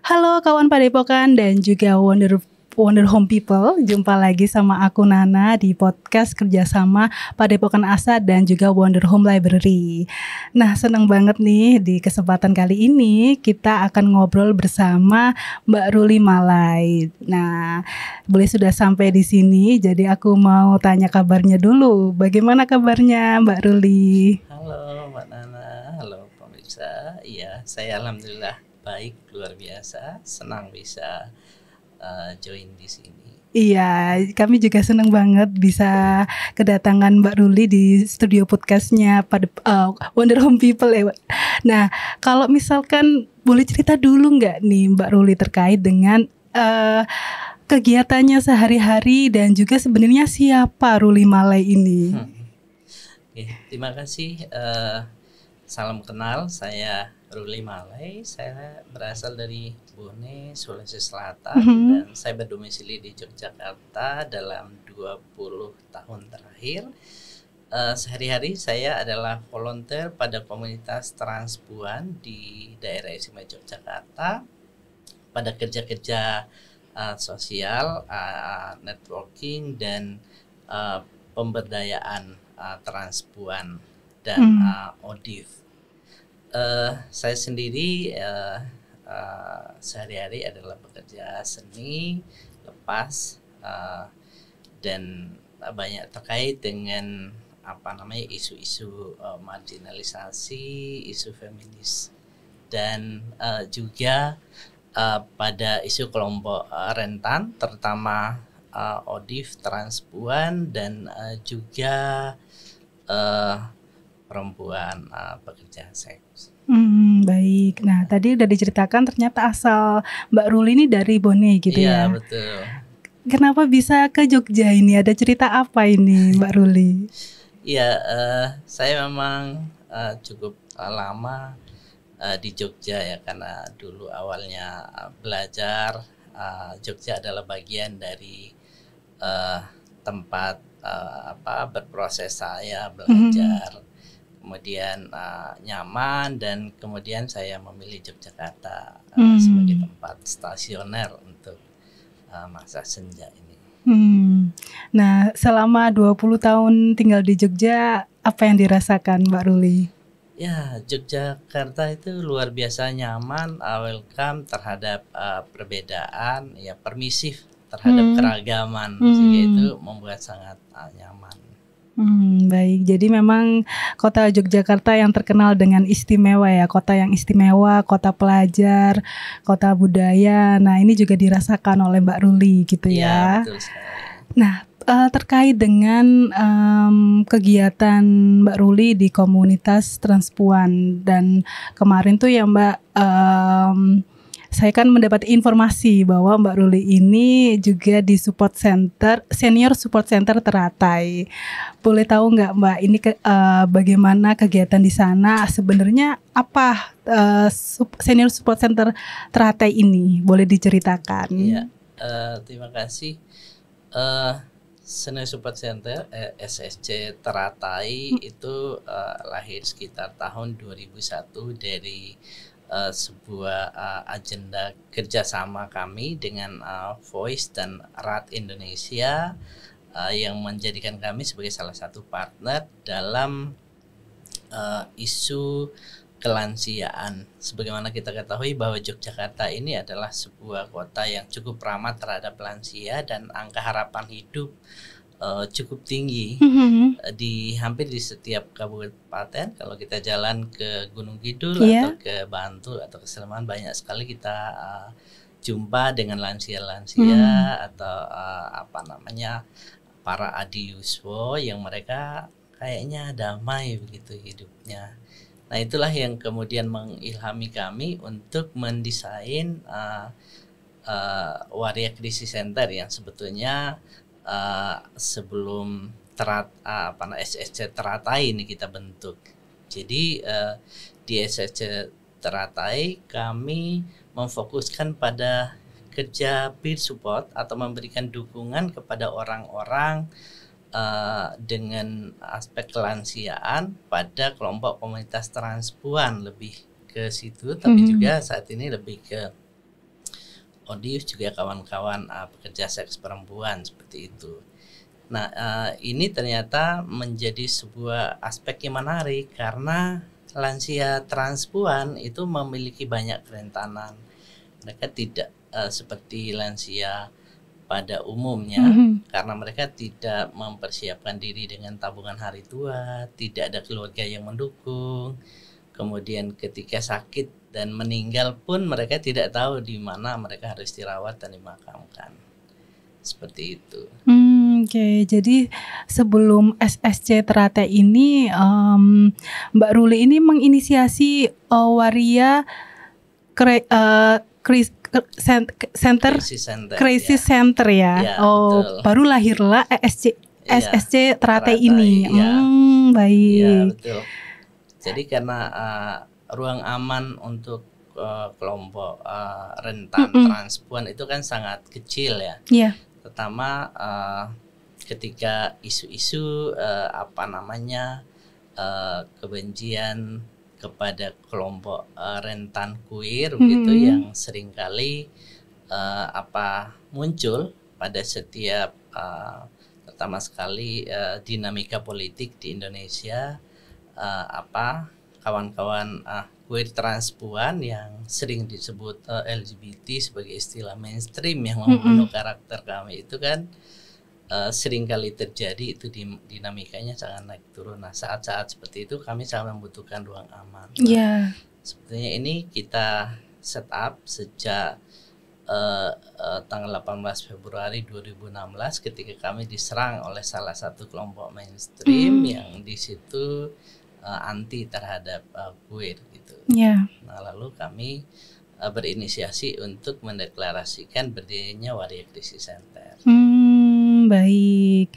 Halo kawan Padepokan dan juga Wonder Home People, jumpa lagi sama aku Nana di podcast kerjasama Padepokan Asa dan juga Wonder Home Library. Nah, senang banget nih di kesempatan kali ini kita akan ngobrol bersama Mbak Ruli Malai. Nah, boleh sudah sampai di sini, jadi aku mau tanya kabarnya dulu. Bagaimana kabarnya Mbak Ruli? Halo Mbak Nana, halo pemirsa. Iya, saya alhamdulillah baik, luar biasa. Senang bisa join di sini. Iya, kami juga senang banget bisa kedatangan Mbak Ruli di studio podcastnya pada Wonder Home People ya. Nah, kalau misalkan boleh cerita dulu nggak nih Mbak Ruli terkait dengan kegiatannya sehari-hari dan juga sebenarnya siapa Ruli Malai ini? Oke, terima kasih. Salam kenal, saya Ruli Malai. Saya berasal dari Bone, Sulawesi Selatan, dan saya berdomisili di Yogyakarta dalam 20 tahun terakhir. Sehari-hari saya adalah volunteer pada komunitas Transpuan di daerah istimewa Yogyakarta pada kerja-kerja sosial, networking, dan pemberdayaan Transpuan dan ODIF. Saya sendiri sehari-hari adalah bekerja seni, lepas, dan banyak terkait dengan isu-isu marginalisasi, isu feminis, dan juga pada isu kelompok rentan, terutama ODIF, Transpuan, dan juga perempuan pekerja seks. Baik. Nah, tadi udah diceritakan ternyata asal Mbak Ruli ini dari Bone gitu ya. Iya, betul. Kenapa bisa ke Jogja ini? Ada cerita apa ini Mbak Ruli? Iya, saya memang cukup lama di Jogja ya, karena dulu awalnya belajar. Jogja adalah bagian dari tempat berproses saya belajar. Kemudian nyaman, dan kemudian saya memilih Yogyakarta sebagai tempat stasioner untuk masa senja ini. Nah, selama 20 tahun tinggal di Jogja, apa yang dirasakan Mbak Ruli? Ya, Yogyakarta itu luar biasa nyaman, welcome terhadap perbedaan, ya permisif terhadap keragaman, sehingga itu membuat sangat nyaman. Baik, jadi memang kota Yogyakarta yang terkenal dengan istimewa ya, kota yang istimewa, kota pelajar, kota budaya. Nah, ini juga dirasakan oleh Mbak Ruli gitu ya. Betul sekali. Nah, terkait dengan kegiatan Mbak Ruli di komunitas Transpuan, dan kemarin tuh ya Mbak, saya kan mendapat informasi bahwa Mbak Ruli ini juga di support center, senior support center Teratai. Boleh tahu nggak Mbak, ini bagaimana kegiatan di sana? Sebenarnya apa senior support center Teratai ini? Boleh diceritakan? Iya, terima kasih. Senior Support Center SSC Teratai itu lahir sekitar tahun 2001 dari sebuah agenda kerjasama kami dengan Voice dan RAT Indonesia, yang menjadikan kami sebagai salah satu partner dalam isu kelansiaan. Sebagaimana kita ketahui bahwa Yogyakarta ini adalah sebuah kota yang cukup ramah terhadap lansia, dan angka harapan hidup cukup tinggi di hampir di setiap kabupaten. Kalau kita jalan ke Gunung Kidul atau ke Bantul atau ke Sleman, banyak sekali kita jumpa dengan lansia-lansia atau para adiuswo yang mereka kayaknya damai begitu hidupnya. Nah, itulah yang kemudian mengilhami kami untuk mendesain Waria Crisis Center yang sebetulnya sebelum SSC Teratai ini kita bentuk. Jadi di SSC Teratai kami memfokuskan pada kerja peer support atau memberikan dukungan kepada orang-orang dengan aspek kelansiaan pada kelompok komunitas Transpuan, lebih ke situ, tapi juga saat ini lebih ke Odius juga kawan-kawan pekerja seks perempuan seperti itu. Nah, ini ternyata menjadi sebuah aspek yang menarik karena lansia transpuan itu memiliki banyak kerentanan. Mereka tidak seperti lansia pada umumnya, karena mereka tidak mempersiapkan diri dengan tabungan hari tua, tidak ada keluarga yang mendukung. Kemudian ketika sakit dan meninggal pun mereka tidak tahu di mana mereka harus dirawat dan dimakamkan. Seperti itu. Oke, jadi sebelum SSC Teratai ini, Mbak Ruli ini menginisiasi Waria Crisis Center ya. Betul. Baru lahirlah SSC Teratai ini. Baik. Ya, betul. Jadi karena ruang aman untuk kelompok rentan transpuan itu kan sangat kecil ya. Yeah. Pertama ketika isu-isu kebencian kepada kelompok rentan queer begitu yang seringkali muncul pada setiap pertama sekali dinamika politik di Indonesia, kawan-kawan queer transpuan yang sering disebut LGBT sebagai istilah mainstream yang membunuh karakter kami itu kan seringkali terjadi, itu dinamikanya sangat naik turun. Nah, saat-saat seperti itu kami sangat membutuhkan ruang aman. Sebetulnya ini kita set up sejak tanggal 18 Februari 2016 ketika kami diserang oleh salah satu kelompok mainstream yang di situ anti terhadap queer gitu. Nah, lalu kami berinisiasi untuk mendeklarasikan berdirinya Waria Crisis Center. Baik.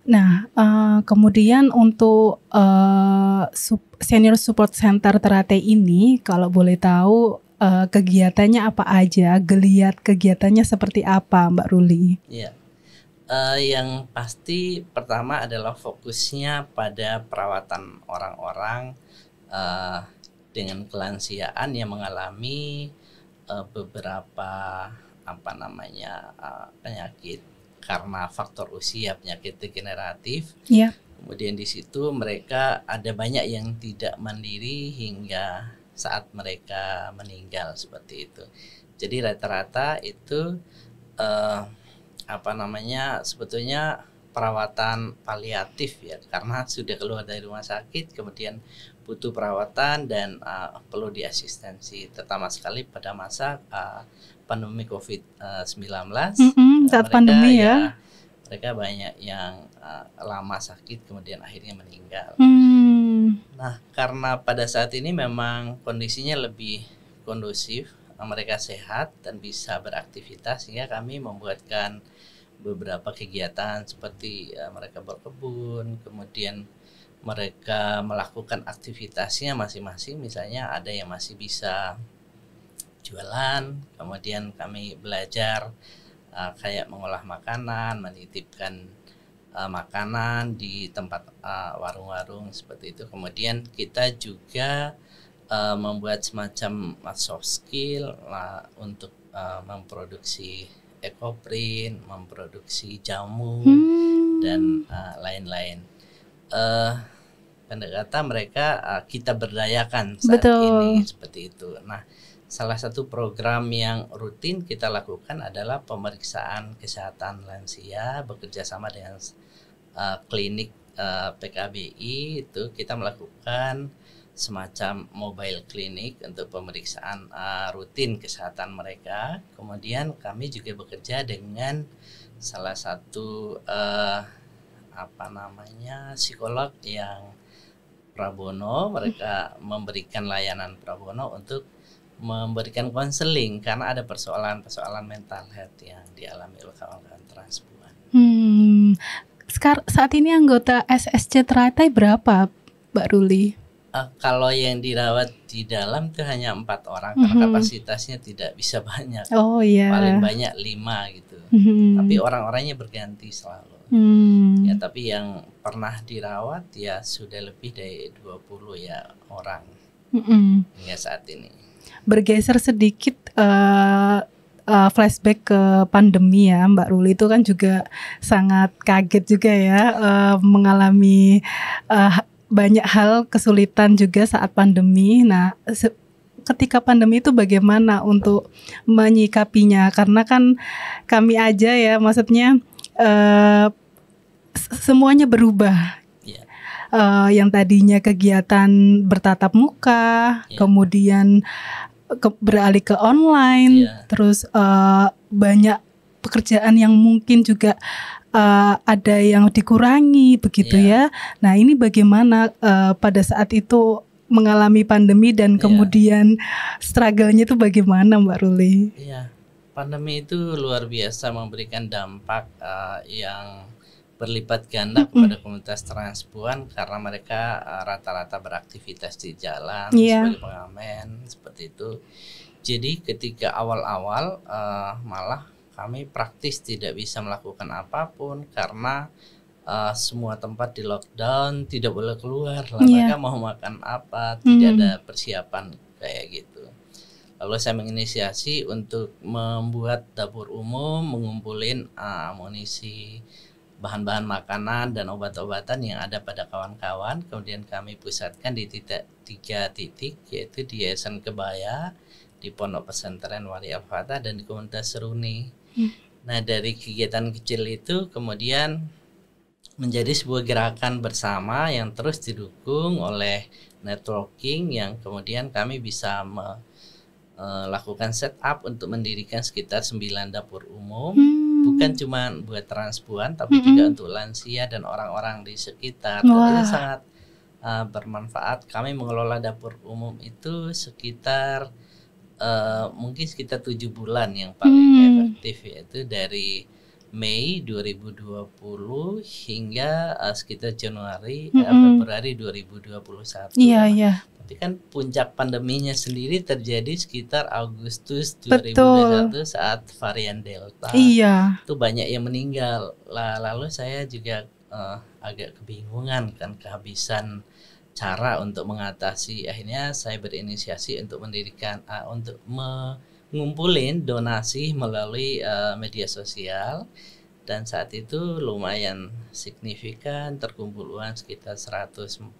Nah, kemudian untuk Senior Support Center Teratai ini, kalau boleh tahu kegiatannya apa aja, geliat kegiatannya seperti apa, Mbak Ruli? Iya. Yang pasti pertama adalah fokusnya pada perawatan orang-orang dengan kelansiaan yang mengalami beberapa penyakit karena faktor usia, penyakit degeneratif. Kemudian di situ mereka ada banyak yang tidak mandiri hingga saat mereka meninggal seperti itu. Jadi rata-rata itu sebetulnya perawatan paliatif ya, karena sudah keluar dari rumah sakit kemudian butuh perawatan dan perlu diasistensi, terutama sekali pada masa pandemi COVID-19. Saat pandemi ya. Mereka banyak yang lama sakit kemudian akhirnya meninggal. Nah, karena pada saat ini memang kondisinya lebih kondusif, mereka sehat dan bisa beraktivitas, sehingga kami membuatkan beberapa kegiatan seperti mereka berkebun, kemudian mereka melakukan aktivitasnya masing-masing. Misalnya ada yang masih bisa jualan, kemudian kami belajar kayak mengolah makanan, menitipkan makanan di tempat warung-warung seperti itu. Kemudian kita juga membuat semacam soft skill untuk memproduksi ekoprint, memproduksi jamu dan lain-lain. Pendekatan mereka kita berdayakan saat ini seperti itu. Nah, salah satu program yang rutin kita lakukan adalah pemeriksaan kesehatan lansia bekerja sama dengan klinik PKBI. Itu kita melakukan semacam mobile clinic untuk pemeriksaan rutin kesehatan mereka. Kemudian kami juga bekerja dengan salah satu psikolog yang Prabono. Mereka memberikan layanan Prabono untuk memberikan konseling karena ada persoalan mental health yang dialami oleh kawan-kawan transpuan. Saat ini anggota SSC Teratai berapa, Mbak Ruli? Kalau yang dirawat di dalam itu hanya 4 orang karena kapasitasnya tidak bisa banyak. Paling banyak 5 gitu. Tapi orang-orangnya berganti selalu. Ya, tapi yang pernah dirawat ya sudah lebih dari 20 ya orang hingga saat ini. Bergeser sedikit flashback ke pandemi ya, Mbak Ruli itu kan juga sangat kaget juga ya, mengalami banyak hal kesulitan juga saat pandemi. Nah, ketika pandemi itu bagaimana untuk menyikapinya? Karena kan kami aja ya, maksudnya semuanya berubah. Yang tadinya kegiatan bertatap muka, kemudian beralih ke online, terus banyak pekerjaan yang mungkin juga ada yang dikurangi begitu ya. Nah, ini bagaimana pada saat itu mengalami pandemi dan kemudian struggle-nya itu bagaimana, Mbak Ruli? Iya, pandemi itu luar biasa memberikan dampak yang berlipat ganda kepada komunitas transpuan karena mereka rata-rata beraktivitas di jalan sebagai pengamen seperti itu. Jadi ketika awal-awal malah kami praktis tidak bisa melakukan apapun karena semua tempat di lockdown, tidak boleh keluar. Mereka mau makan apa, tidak ada persiapan kayak gitu. Lalu saya menginisiasi untuk membuat dapur umum, mengumpulin amunisi, bahan-bahan makanan dan obat-obatan yang ada pada kawan-kawan. Kemudian kami pusatkan di tiga titik, yaitu di Yayasan Kebaya, di Pondok Pesantren Wali Al-Fatah, dan di komunitas Seruni. Nah, dari kegiatan kecil itu kemudian menjadi sebuah gerakan bersama yang terus didukung oleh networking yang kemudian kami bisa melakukan setup untuk mendirikan sekitar 9 dapur umum. Bukan cuma buat transpuan tapi juga untuk lansia dan orang-orang di sekitar. Itu sangat bermanfaat. Kami mengelola dapur umum itu sekitar mungkin sekitar 7 bulan yang paling efektif, yaitu dari Mei 2020 hingga sekitar Januari Februari 2021. Iya. Tapi kan puncak pandeminya sendiri terjadi sekitar Agustus 2021 saat varian Delta. Itu banyak yang meninggal. Lalu saya juga agak kebingungan kan, kehabisan cara untuk mengatasi. Akhirnya saya berinisiasi untuk mendirikan untuk mengumpulin donasi melalui media sosial. Dan saat itu lumayan signifikan, terkumpul uang sekitar 141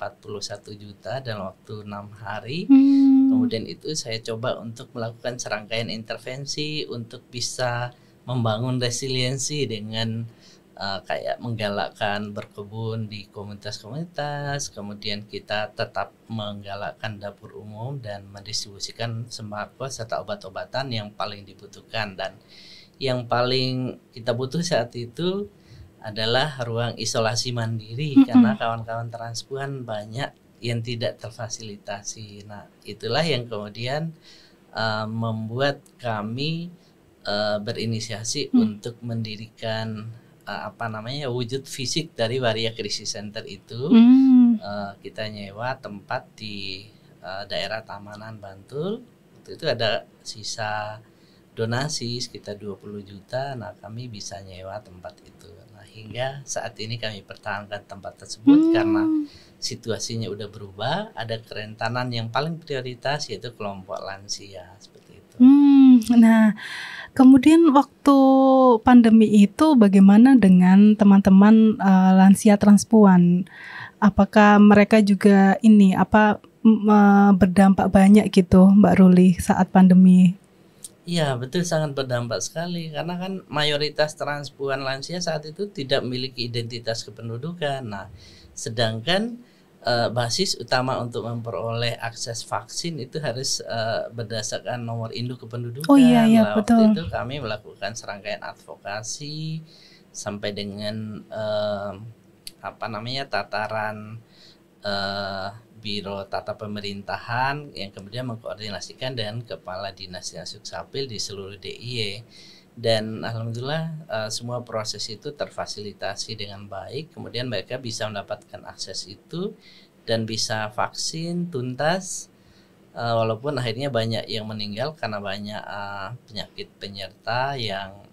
juta dalam waktu 6 hari. Kemudian itu saya coba untuk melakukan serangkaian intervensi untuk bisa membangun resiliensi dengan kayak menggalakkan berkebun di komunitas-komunitas. Kemudian kita tetap menggalakkan dapur umum dan mendistribusikan sembako serta obat-obatan yang paling dibutuhkan. Dan yang paling kita butuh saat itu adalah ruang isolasi mandiri karena kawan-kawan transpuan banyak yang tidak terfasilitasi. Nah, itulah yang kemudian membuat kami berinisiasi untuk mendirikan wujud fisik dari Waria Krisis Center itu. Kita nyewa tempat di daerah Tamanan, Bantul. Itu ada sisa donasi sekitar 20 juta. Nah, kami bisa nyewa tempat itu. Nah, hingga saat ini kami pertahankan tempat tersebut karena situasinya udah berubah. Ada kerentanan yang paling prioritas yaitu kelompok lansia seperti itu. Nah, kemudian waktu pandemi itu bagaimana dengan teman-teman lansia transpuan? Apakah mereka juga berdampak banyak gitu, Mbak Ruli, saat pandemi? Iya, betul, sangat berdampak sekali karena kan mayoritas transpuan lansia saat itu tidak memiliki identitas kependudukan. Nah, sedangkan basis utama untuk memperoleh akses vaksin itu harus berdasarkan nomor induk kependudukan. Betul. Waktu itu kami melakukan serangkaian advokasi sampai dengan tataran Biro Tata Pemerintahan yang kemudian mengkoordinasikan dengan Kepala Dinas Sukcapil di seluruh DIY. Dan alhamdulillah semua proses itu terfasilitasi dengan baik. Kemudian mereka bisa mendapatkan akses itu dan bisa vaksin tuntas. Walaupun akhirnya banyak yang meninggal karena banyak penyakit penyerta yang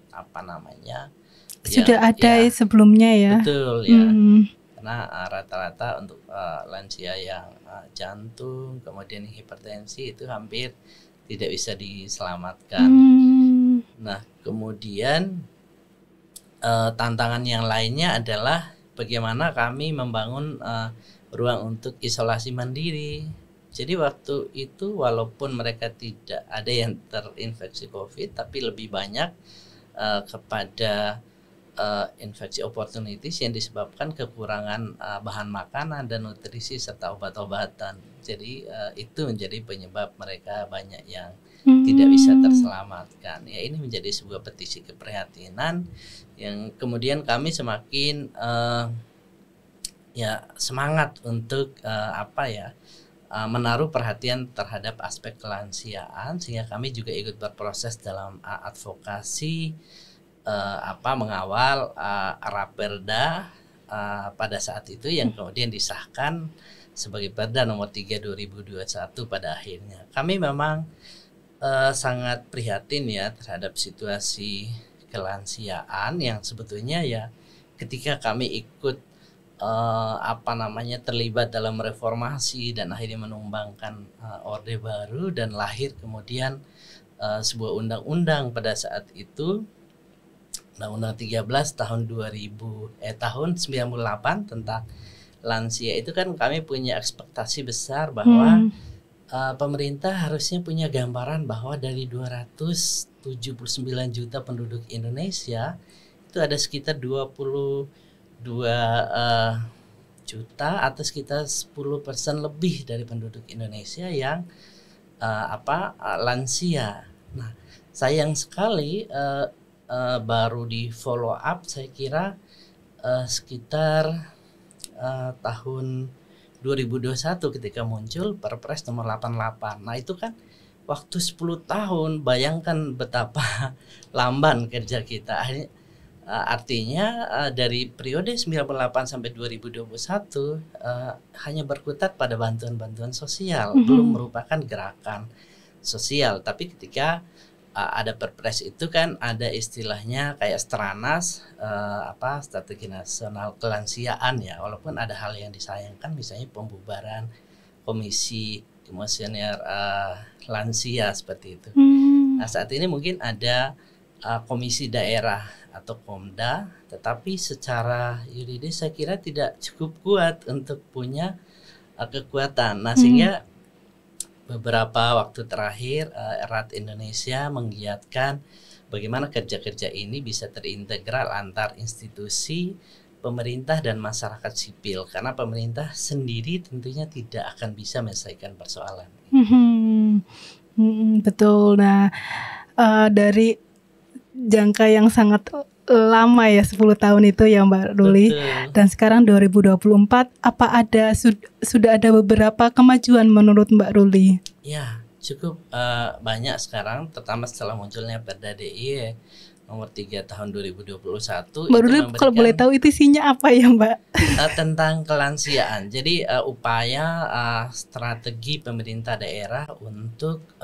sudah ada sebelumnya ya. Betul ya. Karena rata-rata untuk lansia yang jantung, kemudian hipertensi itu hampir tidak bisa diselamatkan. Nah, kemudian tantangan yang lainnya adalah bagaimana kami membangun ruang untuk isolasi mandiri. Jadi waktu itu walaupun mereka tidak ada yang terinfeksi COVID, tapi lebih banyak kepada infeksi opportunities yang disebabkan kekurangan bahan makanan dan nutrisi serta obat-obatan. Jadi itu menjadi penyebab mereka banyak yang tidak bisa terselamatkan. Ya, ini menjadi sebuah petisi keprihatinan yang kemudian kami semakin ya semangat untuk menaruh perhatian terhadap aspek kelansiaan, sehingga kami juga ikut berproses dalam advokasi mengawal Raperda pada saat itu yang kemudian disahkan sebagai Perda nomor 3 2021 pada akhirnya. Kami memang sangat prihatin ya terhadap situasi kelansiaan yang sebetulnya ya ketika kami ikut terlibat dalam reformasi dan akhirnya menumbangkan Orde Baru dan lahir kemudian sebuah undang-undang pada saat itu, Undang-Undang 13 tahun 98 tentang lansia. Itu kan kami punya ekspektasi besar bahwa pemerintah harusnya punya gambaran bahwa dari 279 juta penduduk Indonesia itu ada sekitar 22 juta atau sekitar 10% lebih dari penduduk Indonesia yang lansia. Nah, sayang sekali baru di follow up saya kira sekitar tahun 2021 ketika muncul Perpres nomor 88. Nah, itu kan waktu 10 tahun, bayangkan betapa lamban kerja kita. Artinya dari periode 98 sampai 2021 hanya berkutat pada bantuan-bantuan sosial, belum merupakan gerakan sosial. Tapi ketika ada Perpres itu kan ada istilahnya kayak Stranas Strategi Nasional Kelansiaan ya, walaupun ada hal yang disayangkan misalnya pembubaran Komisi Komisioner Lansia seperti itu. Nah, saat ini mungkin ada komisi daerah atau Komda, tetapi secara yuridis saya kira tidak cukup kuat untuk punya kekuatan. Nah, sehingga beberapa waktu terakhir Erat Indonesia menggiatkan bagaimana kerja-kerja ini bisa terintegral antar institusi pemerintah dan masyarakat sipil, karena pemerintah sendiri tentunya tidak akan bisa menyelesaikan persoalan. Betul. Nah, dari jangka yang sangat lama ya 10 tahun itu ya Mbak Ruli. Betul. Dan sekarang 2024 apa ada sudah ada beberapa kemajuan menurut Mbak Ruli? Ya, cukup banyak sekarang, terutama setelah munculnya Perda DIY nomor 3 tahun 2021. Mbak Ruli kalau boleh tahu itu isinya apa ya Mbak? Tentang kelansiaan. Jadi upaya strategi pemerintah daerah untuk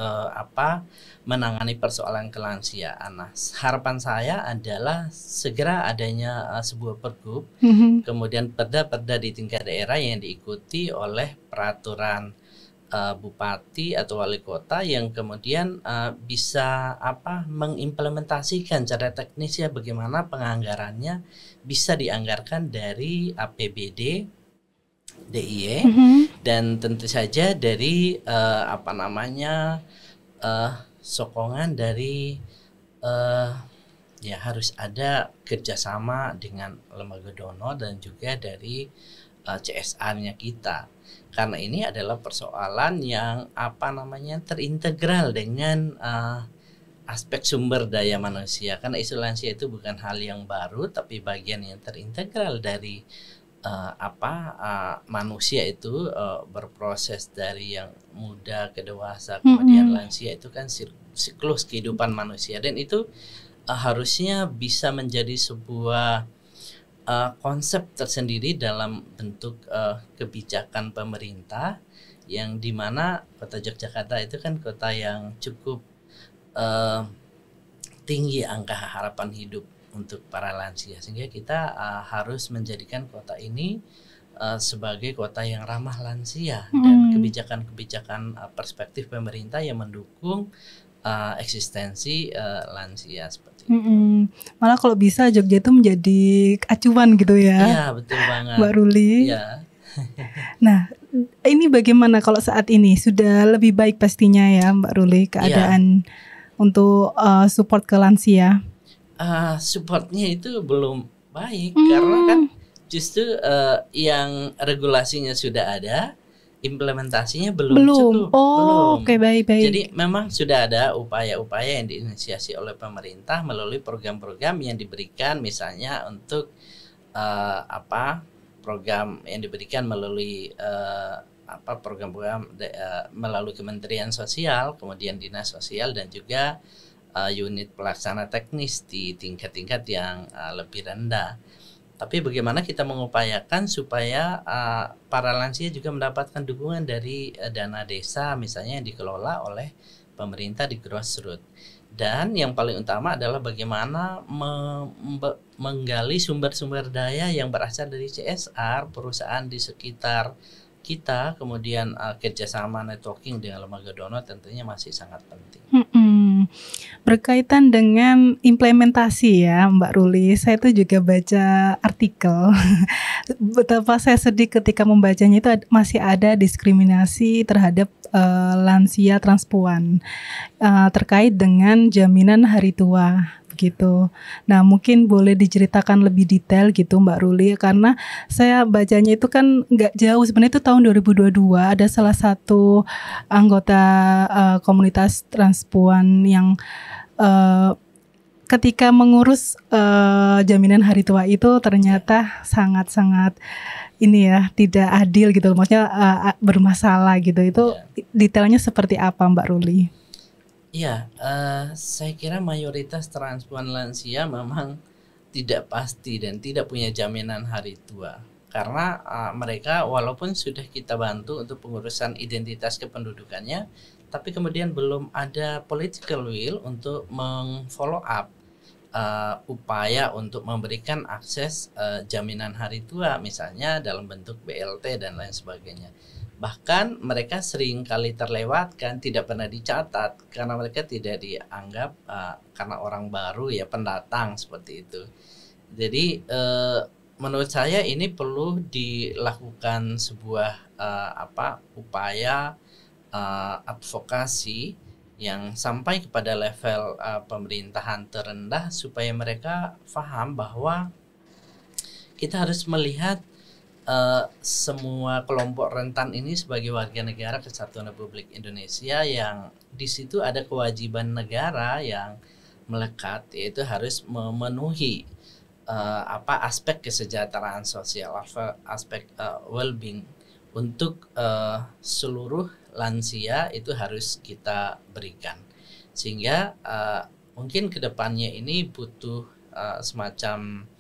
menangani persoalan kelansiaan. Nah, harapan saya adalah segera adanya sebuah pergub, kemudian perda-perda di tingkat daerah yang diikuti oleh peraturan bupati atau wali kota yang kemudian bisa mengimplementasikan cara teknisnya bagaimana penganggarannya bisa dianggarkan dari APBD DIY dan tentu saja dari sokongan dari ya harus ada kerjasama dengan lembaga donor dan juga dari CSR-nya kita, karena ini adalah persoalan yang terintegral dengan aspek sumber daya manusia, karena isu lansia itu bukan hal yang baru tapi bagian yang terintegral dari manusia itu berproses dari yang muda ke dewasa kemudian lansia, itu kan siklus kehidupan manusia dan itu harusnya bisa menjadi sebuah konsep tersendiri dalam bentuk kebijakan pemerintah, yang dimana kota Yogyakarta itu kan kota yang cukup tinggi angka harapan hidup untuk para lansia, sehingga kita harus menjadikan kota ini sebagai kota yang ramah lansia dan kebijakan-kebijakan perspektif pemerintah yang mendukung eksistensi lansia seperti itu. Malah kalau bisa Jogja itu menjadi acuan gitu ya. Iya, betul banget. Mbak Ruli. Iya. Nah, ini bagaimana kalau saat ini? Sudah lebih baik pastinya ya Mbak Ruli keadaan untuk support ke lansia. Supportnya itu belum baik karena kan justru yang regulasinya sudah ada, implementasinya belum cukup. Belum. Oke, baik. Jadi memang sudah ada upaya-upaya yang diinisiasi oleh pemerintah melalui program-program yang diberikan, misalnya untuk program yang diberikan melalui program-program melalui Kementerian Sosial, kemudian Dinas Sosial, dan juga unit pelaksana teknis di tingkat-tingkat yang lebih rendah. Tapi bagaimana kita mengupayakan supaya para lansia juga mendapatkan dukungan dari dana desa misalnya yang dikelola oleh pemerintah di grassroots. Dan yang paling utama adalah bagaimana menggali sumber-sumber daya yang berasal dari CSR, perusahaan di sekitar kita, kemudian kerjasama networking dengan lembaga donor tentunya masih sangat penting. Berkaitan dengan implementasi ya Mbak Ruli, saya tuh juga baca artikel betapa saya sedih ketika membacanya itu masih ada diskriminasi terhadap lansia transpuan terkait dengan jaminan hari tua gitu. Nah, mungkin boleh diceritakan lebih detail gitu Mbak Ruli, karena saya bacanya itu kan nggak jauh, sebenarnya itu tahun 2022 ada salah satu anggota komunitas transpuan yang ketika mengurus jaminan hari tua itu ternyata sangat-sangat ini ya, tidak adil gitu, maksudnya bermasalah gitu. Itu detailnya seperti apa Mbak Ruli? Iya, saya kira mayoritas transpuan lansia memang tidak pasti dan tidak punya jaminan hari tua. Karena mereka walaupun sudah kita bantu untuk pengurusan identitas kependudukannya, tapi kemudian belum ada political will untuk meng-follow up upaya untuk memberikan akses jaminan hari tua, misalnya dalam bentuk BLT dan lain sebagainya. Bahkan mereka sering kali terlewatkan, tidak pernah dicatat karena mereka tidak dianggap karena orang baru ya, pendatang seperti itu. Jadi menurut saya ini perlu dilakukan sebuah upaya advokasi yang sampai kepada level pemerintahan terendah supaya mereka paham bahwa kita harus melihat semua kelompok rentan ini sebagai warga negara Kesatuan Republik Indonesia yang di situ ada kewajiban negara yang melekat, yaitu harus memenuhi aspek kesejahteraan sosial, aspek well-being untuk seluruh lansia itu harus kita berikan, sehingga mungkin kedepannya ini butuh semacam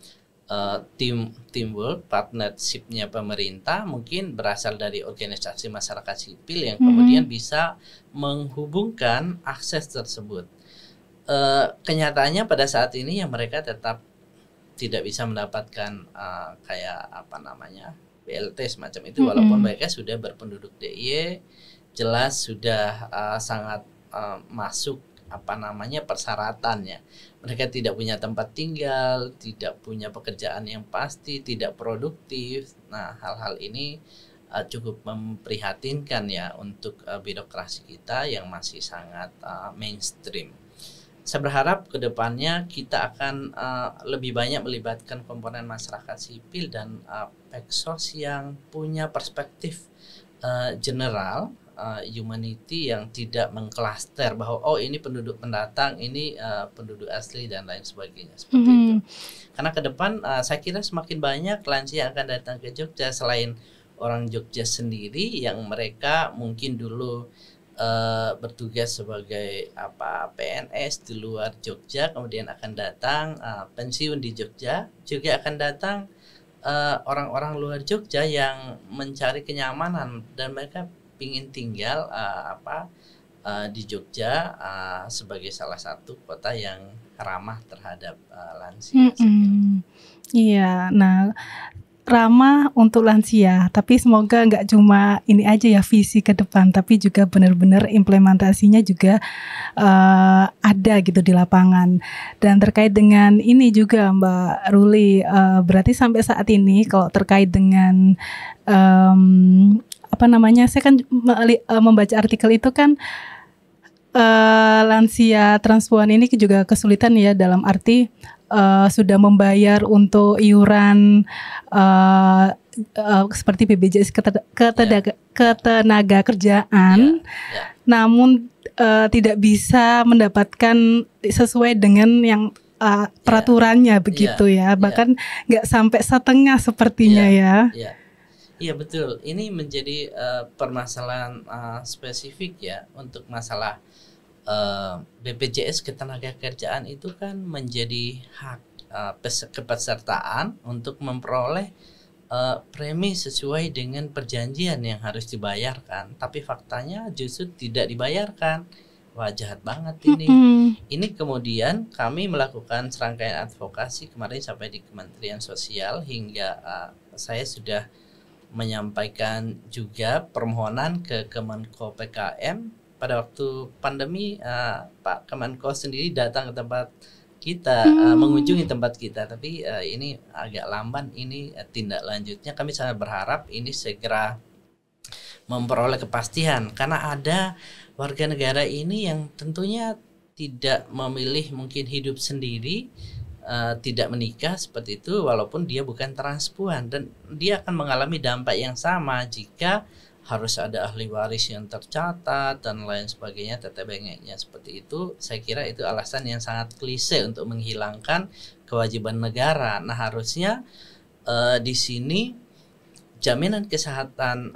teamwork, partnership-nya pemerintah mungkin berasal dari organisasi masyarakat sipil yang kemudian bisa menghubungkan akses tersebut. Kenyataannya pada saat ini ya mereka tetap tidak bisa mendapatkan BLT semacam itu, walaupun mereka sudah berpenduduk DIY, jelas sudah sangat masuk persyaratannya. Mereka tidak punya tempat tinggal, tidak punya pekerjaan yang pasti, tidak produktif. Nah, hal-hal ini cukup memprihatinkan ya untuk birokrasi kita yang masih sangat mainstream. Saya berharap kedepannya kita akan lebih banyak melibatkan komponen masyarakat sipil dan Peksos yang punya perspektif general, humanity, yang tidak mengklaster bahwa ini penduduk pendatang, ini penduduk asli dan lain sebagainya seperti itu. Karena ke depan saya kira semakin banyak lansia yang akan datang ke Jogja selain orang Jogja sendiri yang mereka mungkin dulu bertugas sebagai PNS di luar Jogja, kemudian akan datang pensiun di Jogja, juga akan datang orang-orang luar Jogja yang mencari kenyamanan dan mereka ingin tinggal di Jogja sebagai salah satu kota yang ramah terhadap lansia. Iya, nah ramah untuk lansia. Tapi semoga nggak cuma ini aja ya visi ke depan, tapi juga benar-benar implementasinya juga ada gitu di lapangan. Dan terkait dengan ini juga Mbak Ruli, berarti sampai saat ini kalau terkait dengan saya kan membaca artikel itu kan lansia transpuan ini juga kesulitan ya, dalam arti sudah membayar untuk iuran seperti BPJS ketenaga kerjaan, namun tidak bisa mendapatkan sesuai dengan yang peraturannya begitu ya, bahkan nggak sampai setengah sepertinya ya. Iya betul, ini menjadi permasalahan spesifik ya untuk masalah BPJS ketenagakerjaan itu kan menjadi hak kepesertaan untuk memperoleh premi sesuai dengan perjanjian yang harus dibayarkan, tapi faktanya justru tidak dibayarkan. Wah, jahat banget ini. Ini kemudian kami melakukan serangkaian advokasi kemarin sampai di Kementerian Sosial, hingga saya sudah menyampaikan juga permohonan ke Kemenko PKM. Pada waktu pandemi Pak Kemenko sendiri datang ke tempat kita, mengunjungi tempat kita, tapi ini agak lamban ini tindak lanjutnya. Kami sangat berharap ini segera memperoleh kepastian, karena ada warga negara ini yang tentunya tidak memilih mungkin hidup sendiri, tidak menikah seperti itu, walaupun dia bukan transpuan, dan dia akan mengalami dampak yang sama jika harus ada ahli waris yang tercatat dan lain sebagainya, tata bengeknya seperti itu. Saya kira itu alasan yang sangat klise untuk menghilangkan kewajiban negara. Nah, harusnya di sini jaminan kesehatan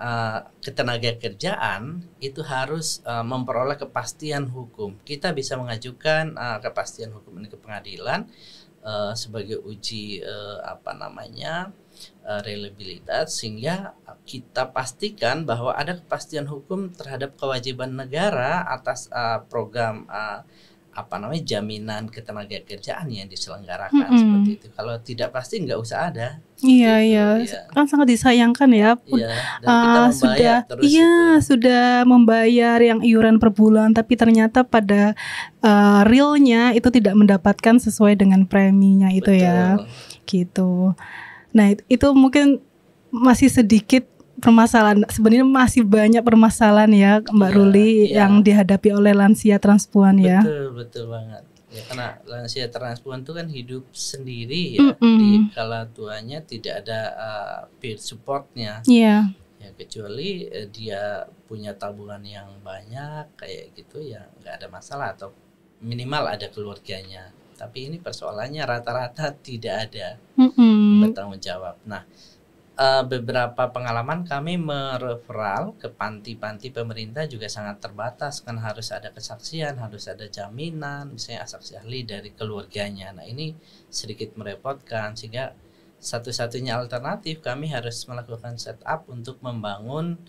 ketenagakerjaan itu harus memperoleh kepastian hukum. Kita bisa mengajukan kepastian hukum ini ke pengadilan sebagai uji reliabilitas, sehingga kita pastikan bahwa ada kepastian hukum terhadap kewajiban negara atas program jaminan ketenagakerjaan yang diselenggarakan seperti itu. Kalau tidak pasti nggak usah ada. Iya. Kan sangat disayangkan ya. Dan kita membayar sudah membayar yang iuran per bulan, tapi ternyata pada realnya itu tidak mendapatkan sesuai dengan preminya itu. Betul. Ya. Gitu. Nah, itu mungkin masih sedikit permasalahan. Sebenarnya masih banyak permasalahan ya Mbak Ruli yang dihadapi oleh lansia transpuan ya. Betul banget. Ya, karena lansia transpuan itu kan hidup sendiri ya, di kala tuanya tidak ada peer supportnya. Ya, kecuali dia punya tabungan yang banyak kayak gitu ya nggak ada masalah, atau minimal ada keluarganya. Tapi ini persoalannya rata-rata tidak ada bertanggung jawab. Nah, beberapa pengalaman kami mereferal ke panti-panti pemerintah juga sangat terbatas, kan harus ada kesaksian, harus ada jaminan, misalnya saksi ahli dari keluarganya. Nah, ini sedikit merepotkan, sehingga satu-satunya alternatif kami harus melakukan setup untuk membangun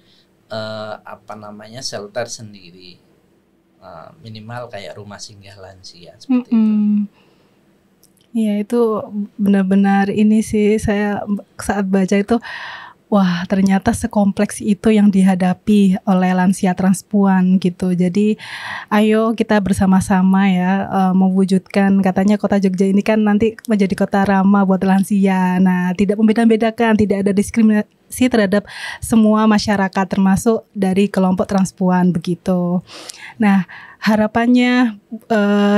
shelter sendiri. Minimal kayak rumah singgah lansia seperti itu. Ya, itu benar-benar ini sih, saya saat baca itu, wah ternyata sekompleks itu yang dihadapi oleh lansia transpuan gitu. Jadi ayo kita bersama-sama ya mewujudkan, katanya kota Jogja ini kan nanti menjadi kota ramah buat lansia. Nah, tidak membeda-bedakan, tidak ada diskriminasi terhadap semua masyarakat termasuk dari kelompok transpuan begitu. Nah, harapannya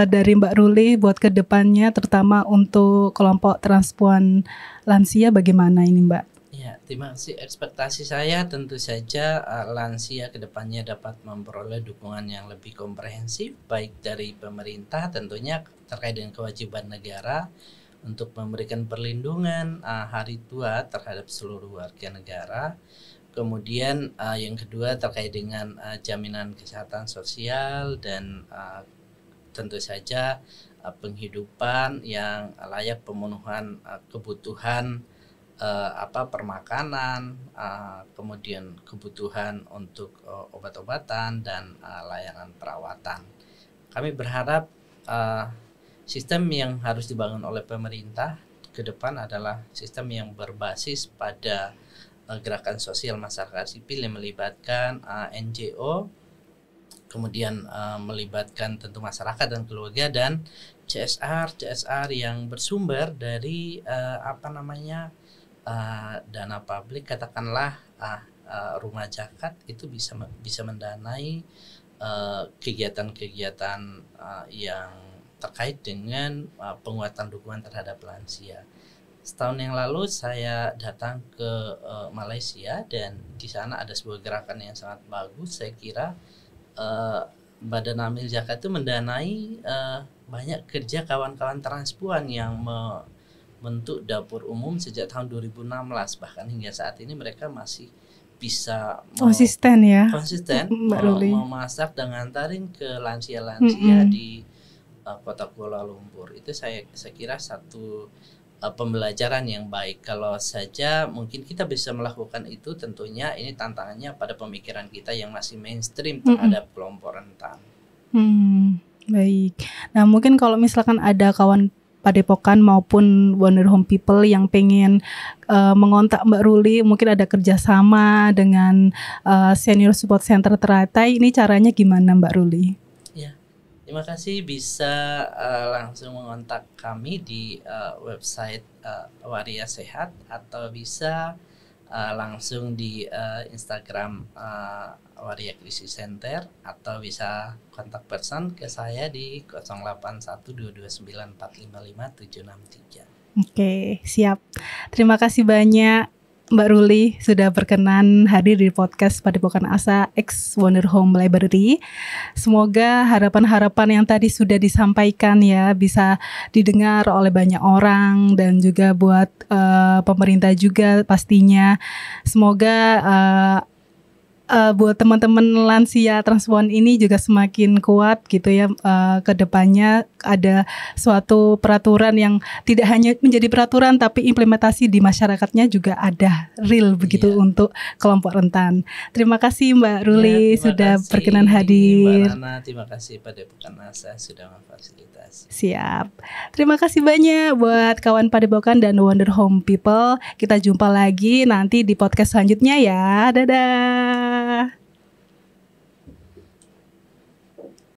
dari Mbak Ruli buat kedepannya, terutama untuk kelompok transpuan lansia, bagaimana ini Mbak? Ya, terima kasih. Ekspektasi saya tentu saja lansia kedepannya dapat memperoleh dukungan yang lebih komprehensif, baik dari pemerintah tentunya terkait dengan kewajiban negara untuk memberikan perlindungan hari tua terhadap seluruh warga negara. Kemudian yang kedua terkait dengan jaminan kesehatan sosial dan tentu saja penghidupan yang layak, pemenuhan kebutuhan permakanan, kemudian kebutuhan untuk obat-obatan dan layanan perawatan. Kami berharap sistem yang harus dibangun oleh pemerintah ke depan adalah sistem yang berbasis pada gerakan sosial masyarakat sipil yang melibatkan NGO, kemudian melibatkan tentu masyarakat dan keluarga, dan CSR yang bersumber dari dana publik, katakanlah rumah zakat itu bisa mendanai kegiatan-kegiatan yang terkait dengan penguatan dukungan terhadap lansia. Setahun yang lalu saya datang ke Malaysia, dan di sana ada sebuah gerakan yang sangat bagus. Saya kira Badan Amil Zakat itu mendanai banyak kerja kawan-kawan transpuan yang membentuk dapur umum sejak tahun 2016, bahkan hingga saat ini mereka masih bisa konsisten memasak dan ngantarin ke lansia-lansia di kota Kuala Lumpur. Itu saya kira satu pembelajaran yang baik. Kalau saja mungkin kita bisa melakukan itu, tentunya ini tantangannya pada pemikiran kita yang masih mainstream terhadap kelompok rentan. Baik. Nah, mungkin kalau misalkan ada kawan Padepokan maupun Wonder Home People yang pengen mengontak Mbak Ruli, mungkin ada kerjasama dengan Senior Support Center Teratai, ini caranya gimana Mbak Ruli? Terima kasih, bisa langsung mengontak kami di website Waria Sehat, atau bisa langsung di Instagram Waria Krisis Center, atau bisa kontak person ke saya di 081229455763. Oke, siap. Terima kasih banyak Mbak Ruli sudah berkenan hadir di podcast Padepokan Asa X Wonder Home Library. Semoga harapan-harapan yang tadi sudah disampaikan ya bisa didengar oleh banyak orang, dan juga buat pemerintah juga pastinya. Semoga buat teman-teman lansia transpuan ini juga semakin kuat gitu ya, ke depannya ada suatu peraturan yang tidak hanya menjadi peraturan tapi implementasi di masyarakatnya juga ada real begitu untuk kelompok rentan. Terima kasih Mbak Ruli sudah berkenan hadir. Mbak Nana, terima kasih Padepokan Asa sudah memfasilitasi. Siap. Terima kasih banyak buat kawan Padepokan dan Wonder Home People. Kita jumpa lagi nanti di podcast selanjutnya ya. Dadah.